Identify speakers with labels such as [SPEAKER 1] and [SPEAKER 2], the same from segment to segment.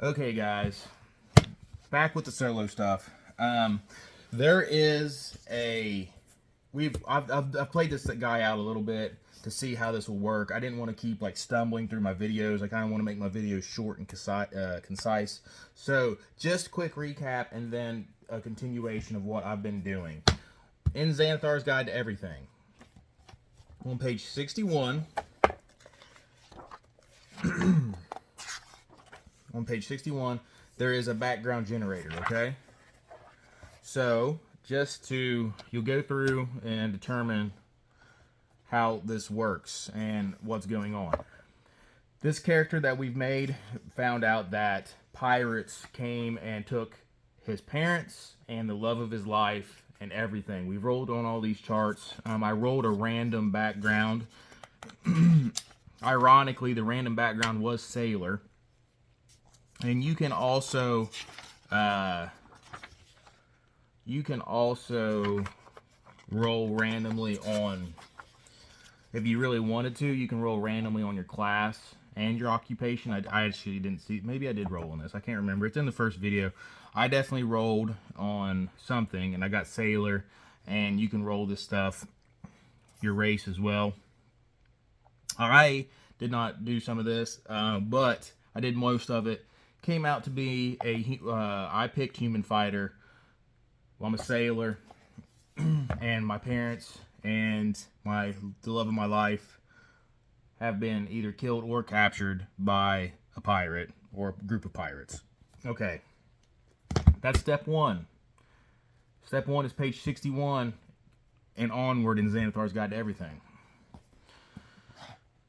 [SPEAKER 1] Okay, guys, back with the solo stuff. There is a I've played this guy out a little bit to see how this will work. I didn't want to keep like stumbling through my videos. I kind of want to make my videos short and concise. So just quick recap and then a continuation of what I've been doing in Xanathar's Guide to Everything. On page 61. On page 61, there is a background generator, okay? So, you'll go through and determine how this works and what's going on. This character that we've made found out that pirates came and took his parents and the love of his life and everything. We rolled on all these charts. I rolled a random background. Ironically, the random background was Sailor. And you can also roll randomly on, if you really wanted to, you can roll randomly on your class and your occupation. I actually didn't see, maybe I did roll on this, I can't remember. It's in the first video. I definitely rolled on something and I got Sailor, and you can roll this stuff, your race as well. I did not do some of this, but I did most of it. Came out to be I picked human fighter. Well, I'm a sailor, and my parents and the love of my life have been either killed or captured by a pirate or a group of pirates. Okay, that's step one. Step one is page 61 and onward in Xanathar's Guide to Everything.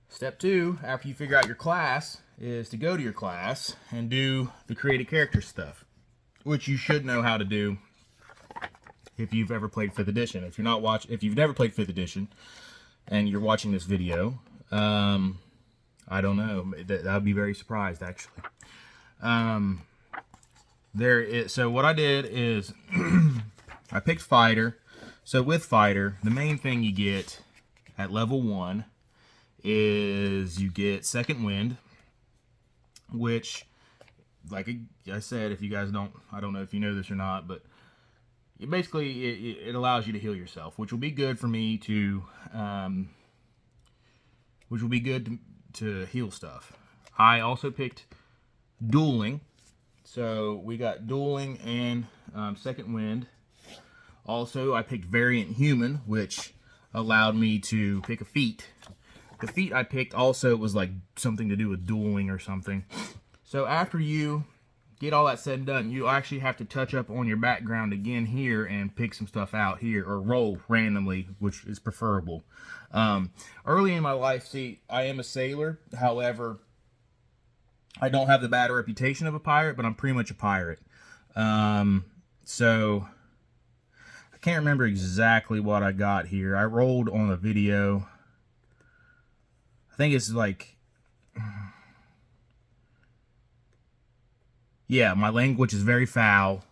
[SPEAKER 1] Step two, after you figure out your class, is to go to your class and do the create a character stuff, which you should know how to do if you've ever played 5th edition. If you've never played 5th edition and you're watching this video, I don't know. I'd be very surprised, actually. So what I did is I picked fighter. So with fighter, the main thing you get at level 1 is you get second wind, which, like I said, if you guys I don't know if you know this or not, but it allows you to heal yourself, which will be good for me to, to heal stuff. I also picked dueling, so we got dueling and second wind. Also, I picked variant human, which allowed me to pick a feat. The feat I picked also was like something to do with dueling or something. So after you get all that said and done, you actually have to touch up on your background again here and pick some stuff out here, or roll randomly, which is preferable. Early in my life, see, I am a sailor. However, I don't have the bad reputation of a pirate, but I'm pretty much a pirate. So I can't remember exactly what I got here. I rolled on a video. I think it's like, yeah, my language is very foul.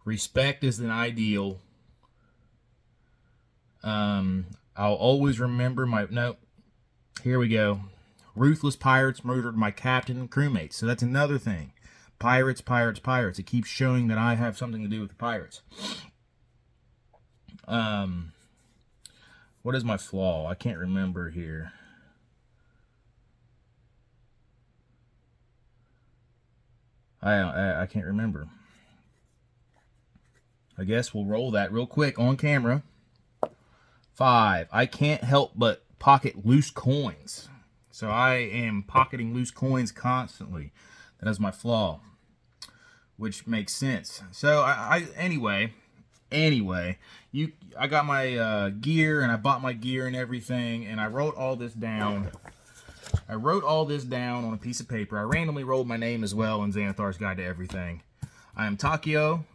[SPEAKER 1] Respect is an ideal. I'll always remember here we go. Ruthless pirates murdered my captain and crewmates. So that's another thing. Pirates, pirates, pirates. It keeps showing that I have something to do with the pirates. What is my flaw? I can't remember here. I can't remember. I guess we'll roll that real quick on camera. 5. I can't help but pocket loose coins. So I am pocketing loose coins constantly. That is my flaw, which makes sense. So anyway, I got my gear, and I bought my gear and everything, and I wrote all this down. I wrote all this down on a piece of paper. I randomly rolled my name as well in Xanathar's Guide to Everything. I am Takeo,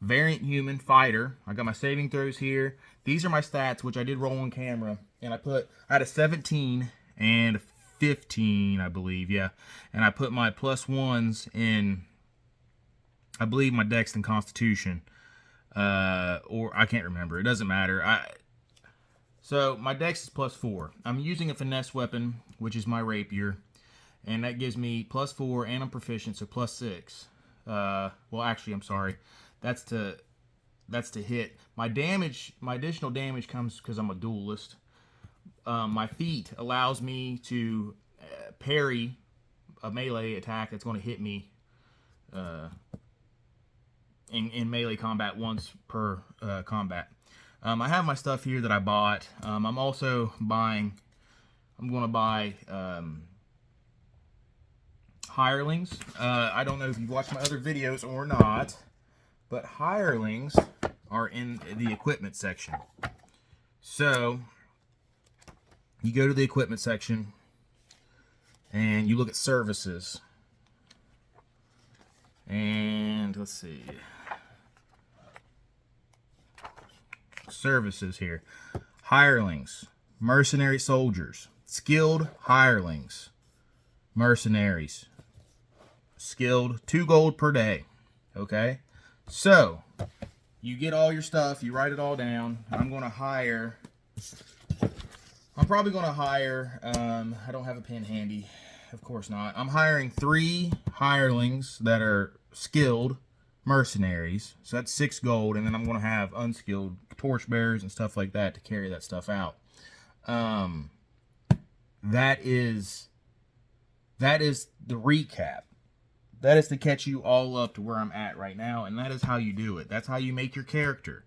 [SPEAKER 1] variant human, fighter. I got my saving throws here. These are my stats, which I did roll on camera. And I had a 17 and a 15, I believe, yeah. And I put my plus ones in, I believe, my Dex and Constitution. Or I can't remember. It doesn't matter. So my Dex is +4. I'm using a finesse weapon, which is my rapier, and that gives me +4, and I'm proficient, so +6. Well, actually, I'm sorry. That's to hit. My damage, my additional damage comes because I'm a duelist. My feat allows me to parry a melee attack that's going to hit me in melee combat once per combat. I have my stuff here that I bought. I'm also buying. I'm going to buy hirelings. I don't know if you've watched my other videos or not, but hirelings are in the equipment section. So you go to the equipment section and you look at services. And let's see. Services here. Hirelings, mercenary soldiers, skilled hirelings, mercenaries, skilled, 2 gold per day. Okay, so you get all your stuff, you write it all down. I'm probably going to hire, I don't have a pen handy, of course not. I'm hiring 3 hirelings that are skilled mercenaries, so that's 6 gold, and then I'm going to have unskilled torchbearers and stuff like that to carry that stuff out. That is the recap. That is to catch you all up to where I'm at right now, and that is how you do it. That's how you make your character.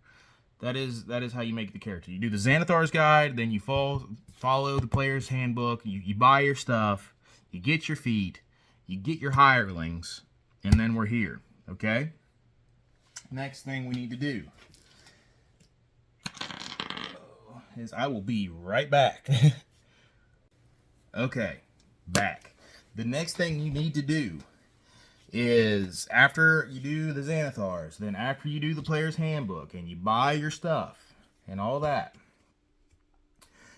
[SPEAKER 1] That is how you make the character. You do the Xanathar's Guide, then you follow the player's handbook, you buy your stuff, you get your feat, you get your hirelings, and then we're here, okay? Next thing we need to do is I will be right back. Okay, back. The next thing you need to do is after you do the Xanathars, then after you do the player's handbook and you buy your stuff and all that,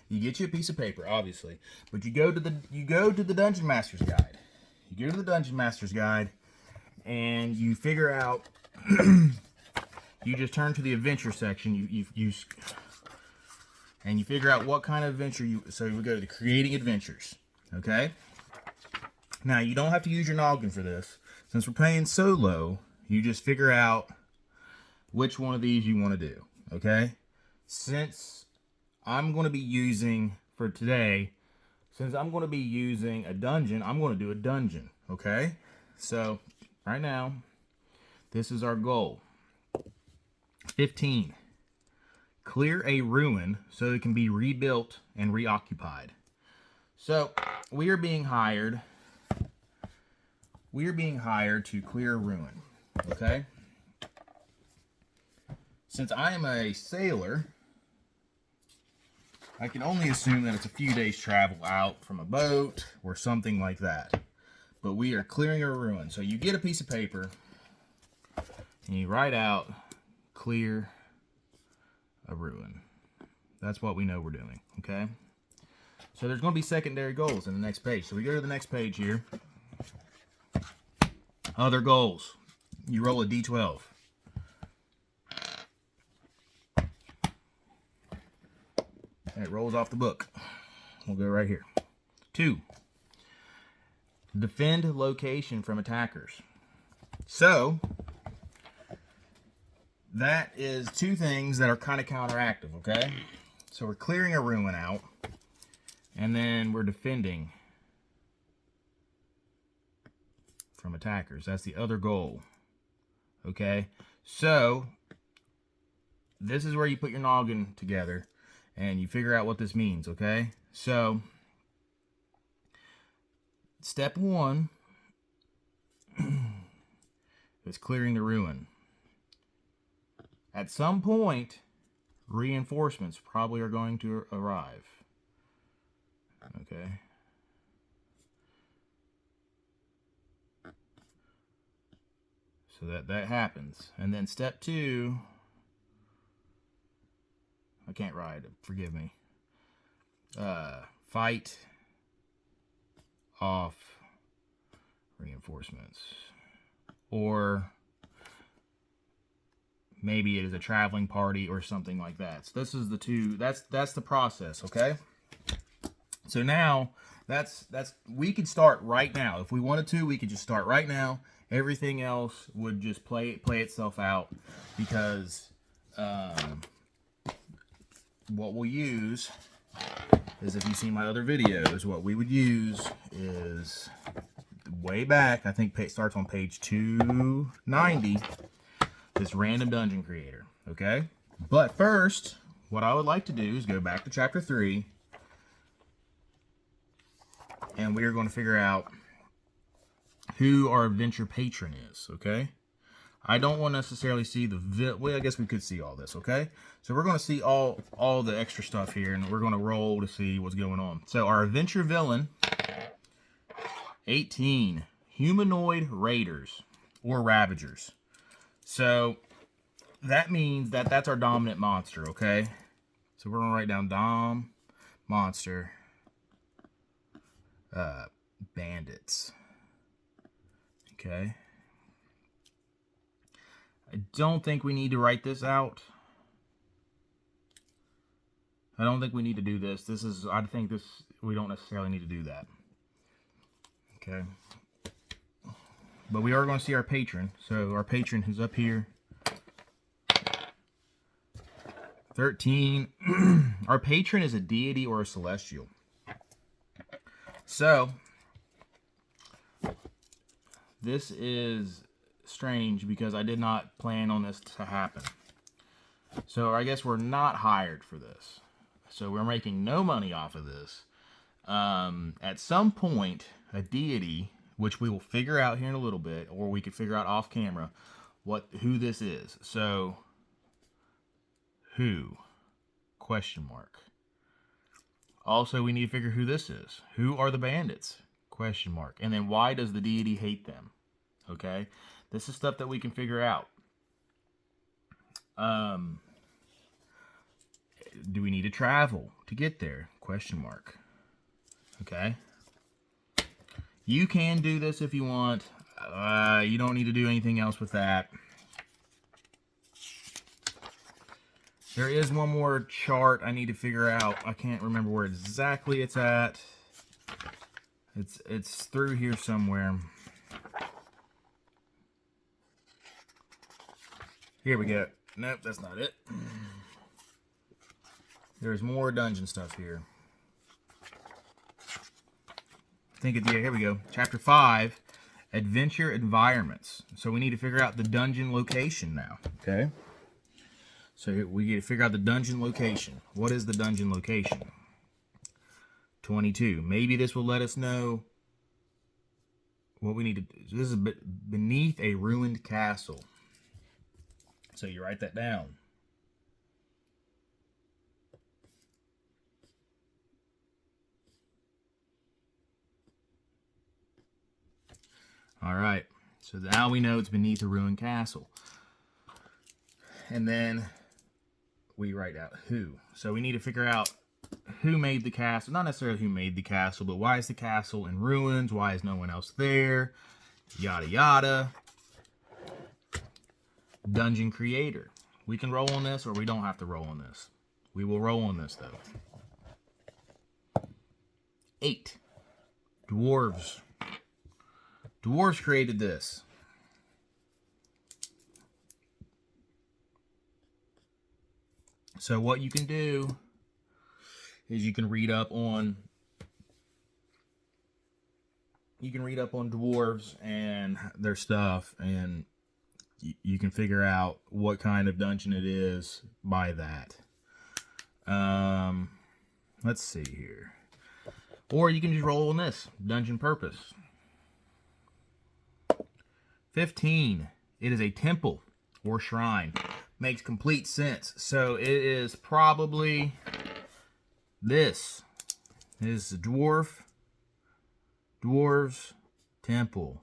[SPEAKER 1] you get you a piece of paper, obviously, but you go to the Dungeon Master's Guide. You go to the Dungeon Master's Guide and you figure out. You just turn to the adventure section. And you figure out what kind of adventure so we go to the creating adventures. Okay. Now you don't have to use your noggin for this. Since we're playing solo, you just figure out which one of these you want to do. Okay. Since I'm going to be using for today, since I'm going to be using a dungeon, I'm going to do a dungeon. Okay. So right now, this is our goal. 15. Clear a ruin so it can be rebuilt and reoccupied. So we are being hired. We are being hired to clear a ruin. Okay. Since I am a sailor, I can only assume that it's a few days travel out from a boat or something like that. But we are clearing a ruin. So you get a piece of paper and you write out clear a ruin. That's what we know we're doing, okay? So there's going to be secondary goals in the next page. So we go to the next page here. Other goals. You roll a d12. And it rolls off the book. We'll go right here. 2. Defend location from attackers. So that is 2 things that are kind of counteractive, okay? So we're clearing a ruin out, and then we're defending from attackers. That's the other goal, okay? So this is where you put your noggin together, and you figure out what this means, okay? So step 1 is clearing the ruin. At some point, reinforcements probably are going to arrive. Okay. So that happens. And then step 2, I can't write, forgive me. Fight off reinforcements. Or maybe it is a traveling party or something like that. So this is the 2, that's the process, okay? So now that's we could start right now. If we wanted to, we could just start right now. Everything else would just play itself out, because what we'll use is, if you see my other videos, what we would use is way back, I think it starts on page 290, this random dungeon creator, okay? But first, what I would like to do is go back to chapter 3, and we are going to figure out who our adventure patron is, okay? I don't want to necessarily see well, I guess we could see all this, okay? So we're going to see all the extra stuff here, and we're going to roll to see what's going on. So our adventure villain, 18, humanoid raiders or ravagers. So that means that that's our dominant monster, okay? So we're going to write down Dom, monster, bandits, okay? I don't think we need to write this out. I don't think we need to do this. I think we don't necessarily need to do that. Okay. But we are going to see our patron. So our patron is up here. 13. Our patron is a deity or a celestial. So this is strange because I did not plan on this to happen. So I guess we're not hired for this. So we're making no money off of this. At some point, a deity, which we will figure out here in a little bit, or we could figure out off camera who this is. So who? Question mark. Also, we need to figure who this is. Who are the bandits? Question mark. And then why does the deity hate them? Okay? This is stuff that we can figure out. Do we need to travel to get there? Question mark. Okay? You can do this if you want. You don't need to do anything else with that. There is one more chart I need to figure out. I can't remember where exactly it's at. It's through here somewhere. Here we go. Nope, that's not it. There's more dungeon stuff here. Here we go. Chapter 5, Adventure Environments. So we need to figure out the dungeon location now. Okay. So we need to figure out the dungeon location. What is the dungeon location? 22. Maybe this will let us know what we need to do. This is beneath a ruined castle. So you write that down. All right. So now we know it's beneath a ruined castle. And then we write out who. So we need to figure out who made the castle. Not necessarily who made the castle, but why is the castle in ruins? Why is no one else there? Yada yada. Dungeon creator. We can roll on this, or we don't have to roll on this. We will roll on this, though. 8. Dwarves. Dwarves created this. So what you can do is you can read up on dwarves and their stuff, and you can figure out what kind of dungeon it is by that. Let's see here. Or you can just roll on this. Dungeon purpose. 15. It is a temple or shrine. Makes complete sense. So it is probably this. It is a dwarves temple.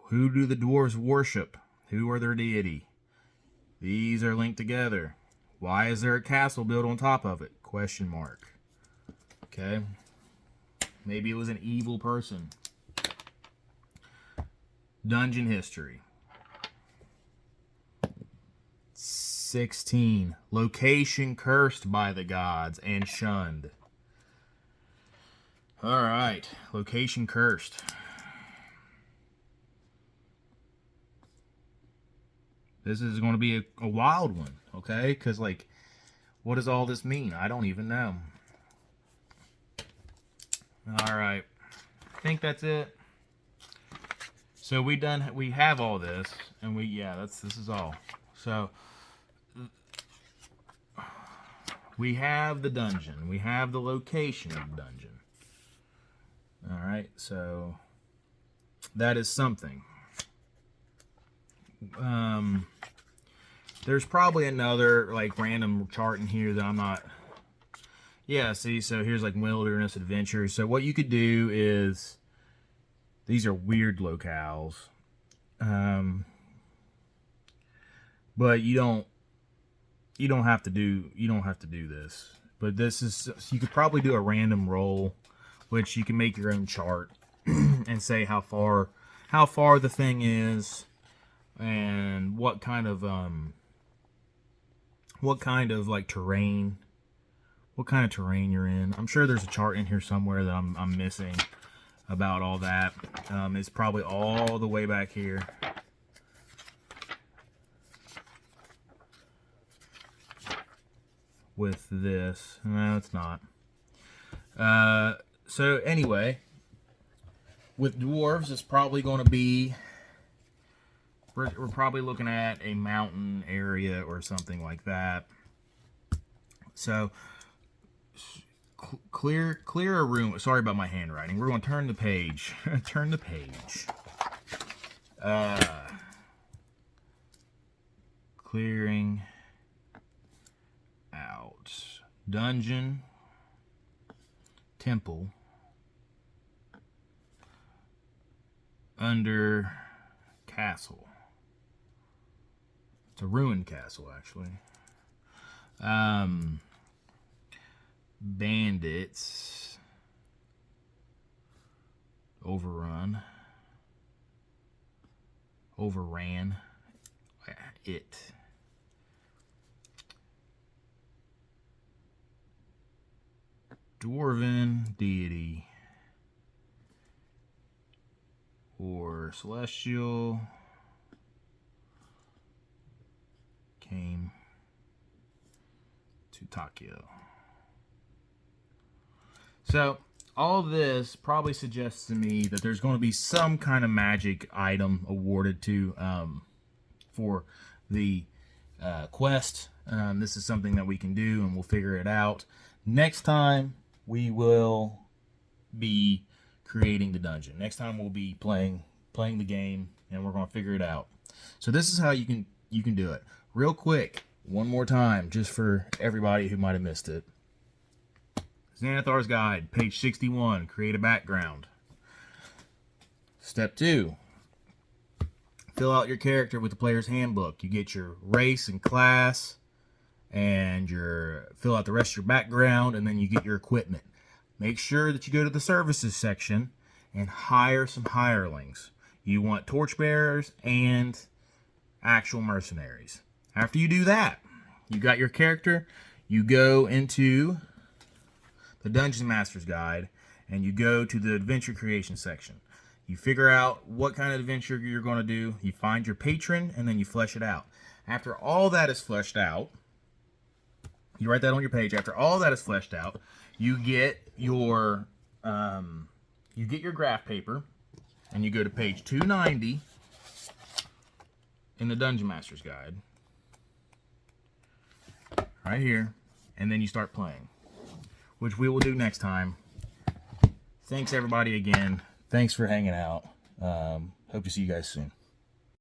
[SPEAKER 1] Who do the dwarves worship? Who are their deity? These are linked together. Why is there a castle built on top of it? Question mark. Okay. Maybe it was an evil person. Dungeon history. 16. Location cursed by the gods and shunned. Alright, location cursed. This is going to be a wild one, okay? Because, like, what does all this mean? I don't even know. Alright, I think that's it. So we have all this, and this is all. So we have the dungeon. We have the location of the dungeon. Alright, so that is something. There's probably another, like, random chart in here that I'm not... Yeah, see, so here's, like, wilderness adventures. So what you could do is... These are weird locales. But you don't have to do this. But this is... You could probably do a random roll, which you can make your own chart and say how far the thing is and what kind of like terrain, what kind of terrain you're in. I'm sure there's a chart in here somewhere that I'm missing about all that. It's probably all the way back here. With this. No, it's not. So anyway, with dwarves, it's probably going to be... We're probably looking at a mountain area or something like that. So, clear a room. Sorry about my handwriting. We're going to turn the page. Turn the page. Clearing out. Dungeon. Temple. Under castle. It's a ruined castle, actually. Bandits. Overran. It. Dwarven deity. Or celestial. Came to Tokyo. So all of this probably suggests to me that there's going to be some kind of magic item awarded to for the quest. This is something that we can do, and we'll figure it out. Next time we will be creating the dungeon. Next time we'll be playing the game, and we're going to figure it out. So this is how you can do it. Real quick, one more time, just for everybody who might have missed it. Xanathar's Guide, page 61, create a background. Step 2, fill out your character with the player's handbook. You get your race and class, and fill out the rest of your background, and then you get your equipment. Make sure that you go to the services section and hire some hirelings. You want torchbearers and actual mercenaries. After you do that, you got your character, you go into the Dungeon Master's Guide, and you go to the adventure creation section. You figure out what kind of adventure you're going to do, you find your patron, and then you flesh it out. After all that is fleshed out, you write that on your page. After all that is fleshed out, you get your graph paper, and you go to page 290 in the Dungeon Master's Guide. Right here, and then you start playing, which we will do next time. Thanks everybody again. Thanks for hanging out. Hope to see you guys soon.